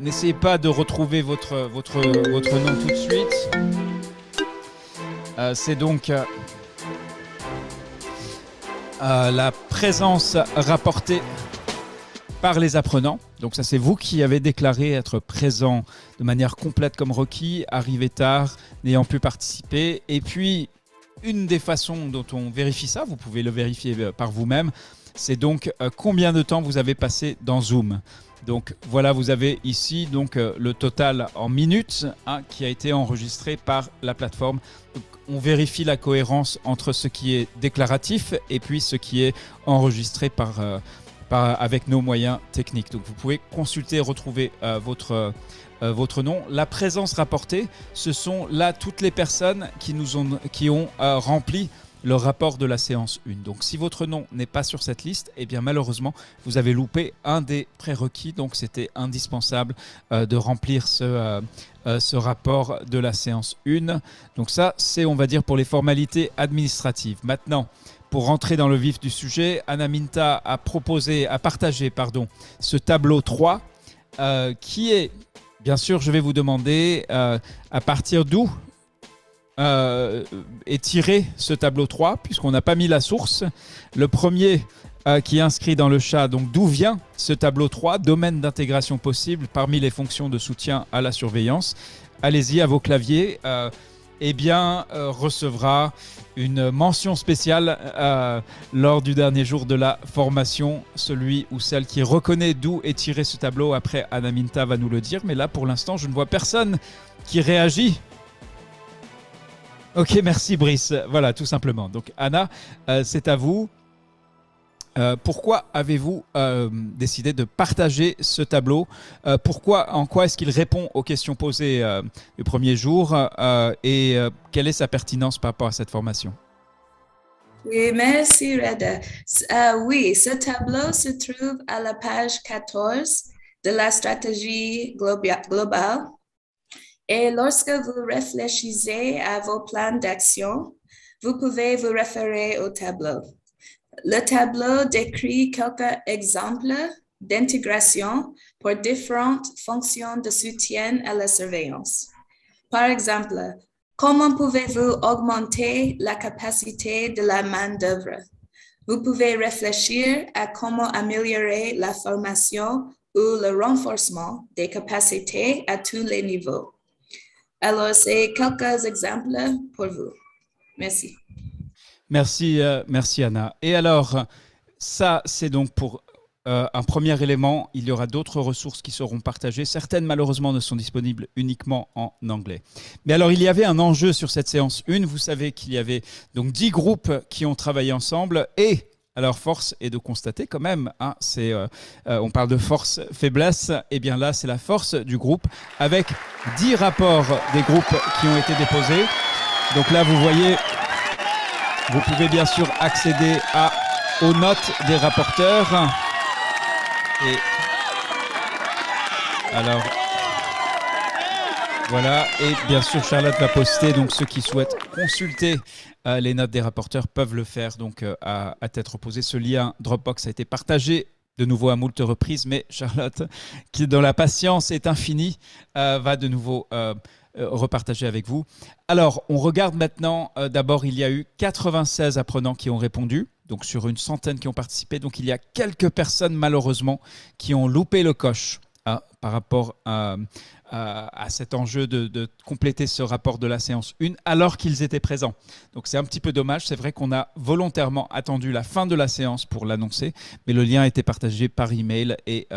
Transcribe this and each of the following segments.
N'essayez pas de retrouver votre nom tout de suite. C'est donc la présence rapportée par les apprenants. Donc ça, c'est vous qui avez déclaré être présent de manière complète comme requis, arrivé tard, n'ayant pu participer. Et puis, une des façons dont on vérifie ça, vous pouvez le vérifier par vous-même, c'est donc combien de temps vous avez passé dans Zoom. Donc voilà, vous avez ici donc, le total en minutes qui a été enregistré par la plateforme. Donc, on vérifie la cohérence entre ce qui est déclaratif et puis ce qui est enregistré avec nos moyens techniques. Donc vous pouvez consulter et retrouver votre nom. La présence rapportée, ce sont là toutes les personnes qui ont rempli le rapport de la séance 1. Donc si votre nom n'est pas sur cette liste, eh bien malheureusement, vous avez loupé un des prérequis. Donc c'était indispensable de remplir ce rapport de la séance 1. Donc ça, c'est, on va dire, pour les formalités administratives. Maintenant, pour rentrer dans le vif du sujet, Anaminta a partagé ce tableau 3 qui est, bien sûr, je vais vous demander à partir d'où est tiré ce tableau 3, puisqu'on n'a pas mis la source. Le premier qui est inscrit dans le chat, donc d'où vient ce tableau 3, domaine d'intégration possible parmi les fonctions de soutien à la surveillance. Allez-y à vos claviers, recevra une mention spéciale lors du dernier jour de la formation. Celui ou celle qui reconnaît d'où est tiré ce tableau, après Anaminta va nous le dire, mais là pour l'instant je ne vois personne qui réagit. Ok, merci Brice. Voilà, tout simplement. Donc Anna, c'est à vous. Pourquoi avez-vous décidé de partager ce tableau ? En quoi est-ce qu'il répond aux questions posées le premier jour et quelle est sa pertinence par rapport à cette formation ? Oui, merci Reda. Oui, ce tableau se trouve à la page 14 de la stratégie globale. Et lorsque vous réfléchissez à vos plans d'action, vous pouvez vous référer au tableau. Le tableau décrit quelques exemples d'intégration pour différentes fonctions de soutien à la surveillance. Par exemple, comment pouvez-vous augmenter la capacité de la main-d'œuvre? Vous pouvez réfléchir à comment améliorer la formation ou le renforcement des capacités à tous les niveaux. Alors, c'est quelques exemples pour vous. Merci. Merci Anna. Et alors, ça, c'est donc pour un premier élément. Il y aura d'autres ressources qui seront partagées. Certaines, malheureusement, ne sont disponibles uniquement en anglais. Mais alors, il y avait un enjeu sur cette séance 1. Vous savez qu'il y avait donc 10 groupes qui ont travaillé ensemble et... Alors, force est de constater quand même, on parle de force-faiblesse, et bien là, c'est la force du groupe, avec 10 rapports des groupes qui ont été déposés. Donc là, vous voyez, vous pouvez bien sûr accéder aux notes des rapporteurs. Et alors, voilà, et bien sûr, Charlotte va poster, donc ceux qui souhaitent consulter les notes des rapporteurs peuvent le faire donc à tête reposée. Ce lien Dropbox a été partagé de nouveau à moult reprises, mais Charlotte, dont la patience est infinie, va de nouveau repartager avec vous. Alors, on regarde maintenant. D'abord, il y a eu 96 apprenants qui ont répondu, donc sur une centaine qui ont participé. Donc, il y a quelques personnes, malheureusement, qui ont loupé le coche par rapport à cet enjeu de compléter ce rapport de la séance 1 alors qu'ils étaient présents. Donc c'est un petit peu dommage. C'est vrai qu'on a volontairement attendu la fin de la séance pour l'annoncer, mais le lien a été partagé par email et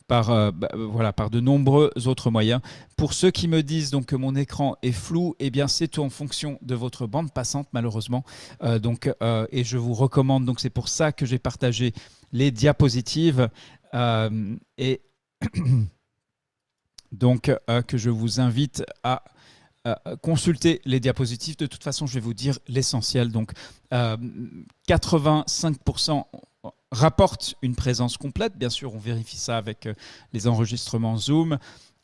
par de nombreux autres moyens. Pour ceux qui me disent donc que mon écran est flou, eh bien c'est tout en fonction de votre bande passante malheureusement. Et je vous recommande, donc c'est pour ça que j'ai partagé les diapositives et donc que je vous invite à consulter les diapositives. De toute façon, je vais vous dire l'essentiel. Donc 85% rapportent une présence complète. Bien sûr, on vérifie ça avec les enregistrements Zoom.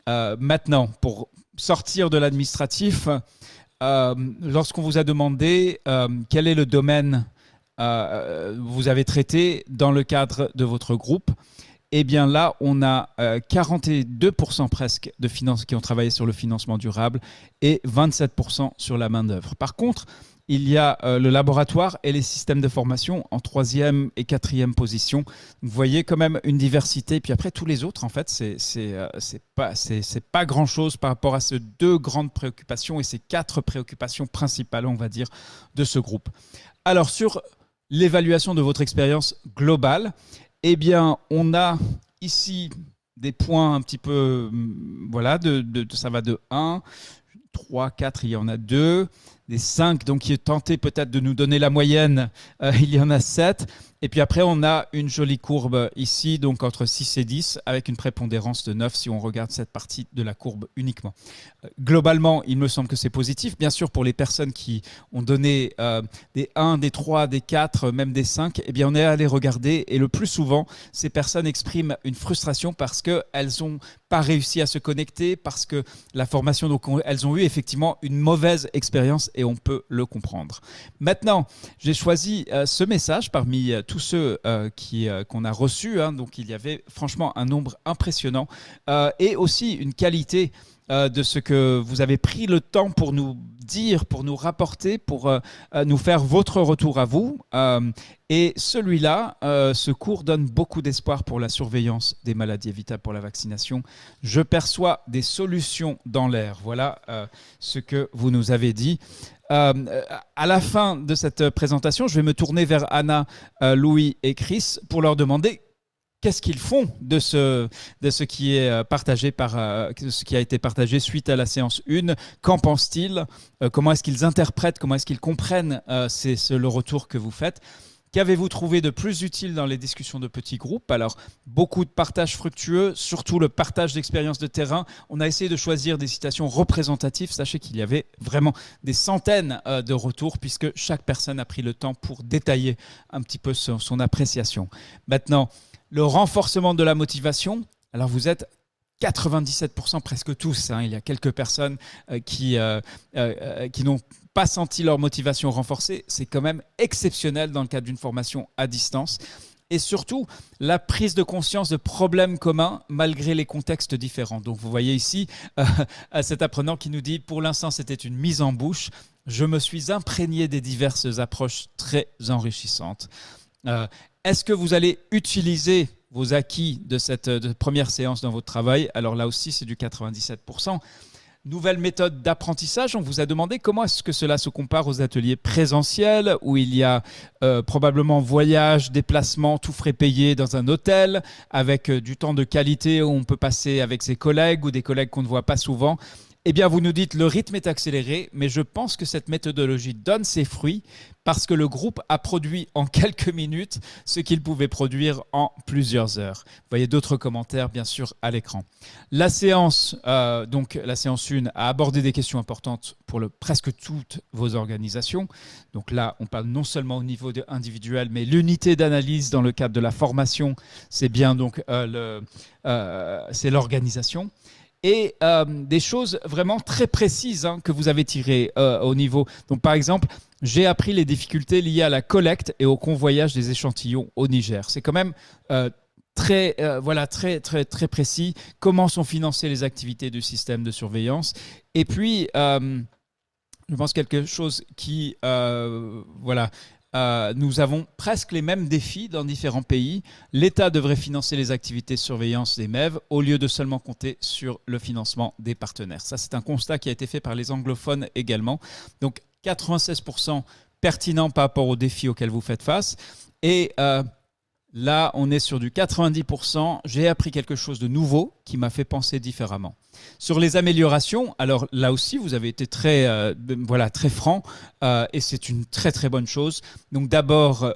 Maintenant, pour sortir de l'administratif, lorsqu'on vous a demandé quel est le domaine vous avez traité dans le cadre de votre groupe, eh bien là, on a 42% presque de qui ont travaillé sur le financement durable et 27% sur la main-d'œuvre. Par contre, il y a le laboratoire et les systèmes de formation en 3e et 4e position. Vous voyez quand même une diversité. Puis après, tous les autres, en fait, c'est pas grand-chose par rapport à ces 2 grandes préoccupations et ces 4 préoccupations principales, on va dire, de ce groupe. Alors, sur l'évaluation de votre expérience globale, eh bien, on a ici des points un petit peu, voilà, ça va de 1, 3, 4, il y en a 2. Des 5, donc qui est tenté peut-être de nous donner la moyenne, il y en a 7. Et puis après, on a une jolie courbe ici, donc entre 6 et 10, avec une prépondérance de 9 si on regarde cette partie de la courbe uniquement. Globalement, il me semble que c'est positif. Bien sûr, pour les personnes qui ont donné des 1, des 3, des 4, même des 5, eh bien, on est allé regarder. Et le plus souvent, ces personnes expriment une frustration parce qu'elles n'ont pas réussi à se connecter, parce que la formation, donc elles ont eu effectivement une mauvaise expérience et on peut le comprendre. Maintenant, j'ai choisi ce message parmi tous ceux qu'on a reçus. Donc, il y avait franchement un nombre impressionnant et aussi une qualité de ce que vous avez pris le temps pour nous dire, pour nous rapporter, pour nous faire votre retour à vous. Et celui-là, ce cours donne beaucoup d'espoir pour la surveillance des maladies évitables pour la vaccination. Je perçois des solutions dans l'air. Voilà ce que vous nous avez dit. À la fin de cette présentation, je vais me tourner vers Anna, Louis et Chris pour leur demander qu'est-ce qu'ils font de ce qui est partagé ce qui a été partagé suite à la séance 1. Qu'en pensent-ils? Comment est-ce qu'ils interprètent? Comment est-ce qu'ils comprennent le retour que vous faites? Qu'avez-vous trouvé de plus utile dans les discussions de petits groupes? Alors, beaucoup de partages fructueux, surtout le partage d'expériences de terrain. On a essayé de choisir des citations représentatives. Sachez qu'il y avait vraiment des centaines de retours puisque chaque personne a pris le temps pour détailler un petit peu son appréciation. Maintenant, le renforcement de la motivation. Alors, vous êtes 97% presque tous. Il y a quelques personnes qui n'ont pas senti leur motivation renforcée. C'est quand même exceptionnel dans le cadre d'une formation à distance. Et surtout, la prise de conscience de problèmes communs malgré les contextes différents. Donc, vous voyez ici cet apprenant qui nous dit « Pour l'instant, c'était une mise en bouche. Je me suis imprégné des diverses approches très enrichissantes. » Est-ce que vous allez utiliser vos acquis de cette première séance dans votre travail? Alors là aussi, c'est du 97%. Nouvelle méthode d'apprentissage, on vous a demandé comment est-ce que cela se compare aux ateliers présentiels où il y a probablement voyage, déplacement, tout frais payé dans un hôtel avec du temps de qualité où on peut passer avec ses collègues ou des collègues qu'on ne voit pas souvent. Eh bien, vous nous dites le rythme est accéléré, mais je pense que cette méthodologie donne ses fruits parce que le groupe a produit en quelques minutes ce qu'il pouvait produire en plusieurs heures. Vous voyez d'autres commentaires, bien sûr, à l'écran. La séance, la séance 1 a abordé des questions importantes pour presque toutes vos organisations. Donc là, on parle non seulement au niveau individuel, mais l'unité d'analyse dans le cadre de la formation, c'est bien donc c'est l'organisation. Et des choses vraiment très précises que vous avez tirées au niveau. Donc, par exemple, j'ai appris les difficultés liées à la collecte et au convoyage des échantillons au Niger. C'est quand même très précis. Comment sont financées les activités du système de surveillance? Et puis, je pense quelque chose qui, nous avons presque les mêmes défis dans différents pays. L'État devrait financer les activités de surveillance des MEV au lieu de seulement compter sur le financement des partenaires. Ça, c'est un constat qui a été fait par les anglophones également. Donc, 96% pertinent par rapport aux défis auxquels vous faites face. Et là, on est sur du 90%. J'ai appris quelque chose de nouveau qui m'a fait penser différemment. Sur les améliorations, alors là aussi, vous avez été très franc et c'est une très très bonne chose. Donc d'abord,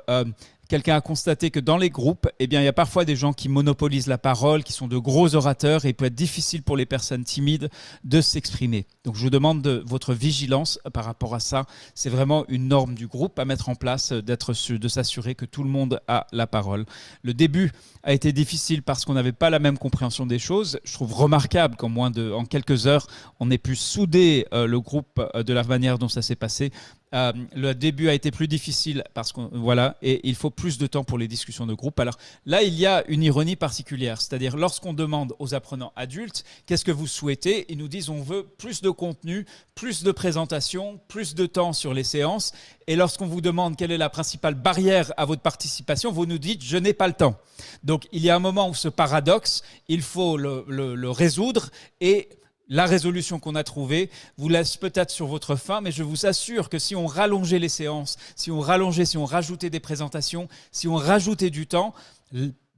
quelqu'un a constaté que dans les groupes, il y a parfois des gens qui monopolisent la parole, qui sont de gros orateurs et il peut être difficile pour les personnes timides de s'exprimer. Donc je vous demande de votre vigilance par rapport à ça. C'est vraiment une norme du groupe à mettre en place, de s'assurer que tout le monde a la parole. Le début a été difficile parce qu'on n'avait pas la même compréhension des choses. Je trouve remarquable qu'en quelques heures, on ait pu souder le groupe de la manière dont ça s'est passé. Le début a été plus difficile parce que voilà, et il faut plus de temps pour les discussions de groupe. Alors là, il y a une ironie particulière, c'est-à-dire lorsqu'on demande aux apprenants adultes qu'est-ce que vous souhaitez, ils nous disent on veut plus de contenu, plus de présentation, plus de temps sur les séances. Et lorsqu'on vous demande quelle est la principale barrière à votre participation, vous nous dites je n'ai pas le temps. Donc il y a un moment où ce paradoxe, il faut le résoudre, et la résolution qu'on a trouvée vous laisse peut-être sur votre faim, mais je vous assure que si on rallongeait les séances, si on rajoutait des présentations, si on rajoutait du temps,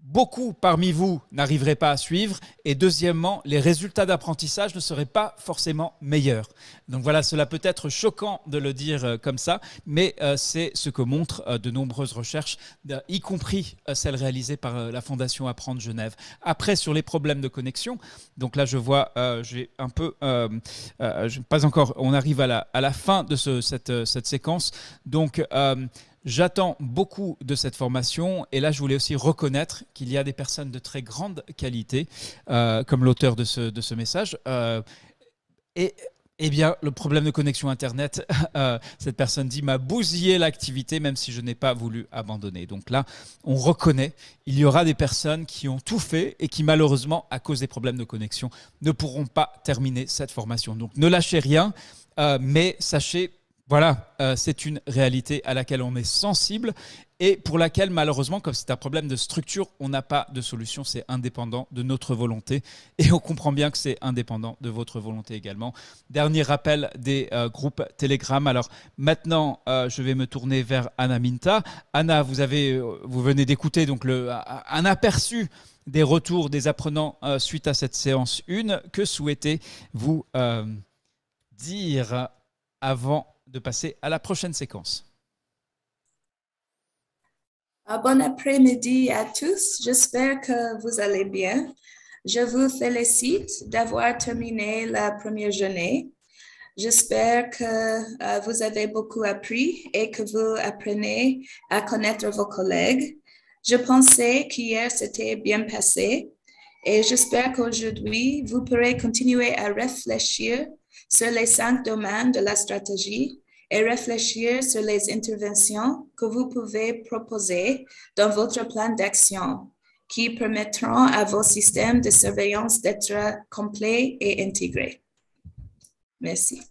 beaucoup parmi vous n'arriveraient pas à suivre, et deuxièmement, les résultats d'apprentissage ne seraient pas forcément meilleurs. Donc voilà, cela peut être choquant de le dire comme ça, mais c'est ce que montrent de nombreuses recherches, y compris celles réalisées par la Fondation Apprendre Genève. Après, sur les problèmes de connexion, donc là je vois, j'ai un peu, pas encore, on arrive à la fin de cette séquence, donc j'attends beaucoup de cette formation, et là je voulais aussi reconnaître qu'il y a des personnes de très grande qualité, comme l'auteur de ce message. Eh bien, le problème de connexion Internet, cette personne dit, m'a bousillé l'activité, même si je n'ai pas voulu abandonner. Donc là, on reconnaît, il y aura des personnes qui ont tout fait et qui malheureusement, à cause des problèmes de connexion, ne pourront pas terminer cette formation. Donc ne lâchez rien, mais sachez, voilà, c'est une réalité à laquelle on est sensible et pour laquelle, malheureusement, comme c'est un problème de structure, on n'a pas de solution. C'est indépendant de notre volonté, et on comprend bien que c'est indépendant de votre volonté également. Dernier rappel des groupes Telegram. Alors maintenant, je vais me tourner vers Anna Minta. Anna, vous venez d'écouter donc un aperçu des retours des apprenants suite à cette séance 1. Que souhaitez-vous dire avant de passer à la prochaine séquence? Bon après-midi à tous, j'espère que vous allez bien. Je vous félicite d'avoir terminé la première journée. J'espère que vous avez beaucoup appris et que vous apprenez à connaître vos collègues. Je pensais qu'hier c'était bien passé, et j'espère qu'aujourd'hui vous pourrez continuer à réfléchir sur les 5 domaines de la stratégie et réfléchir sur les interventions que vous pouvez proposer dans votre plan d'action qui permettront à vos systèmes de surveillance d'être complets et intégrés. Merci.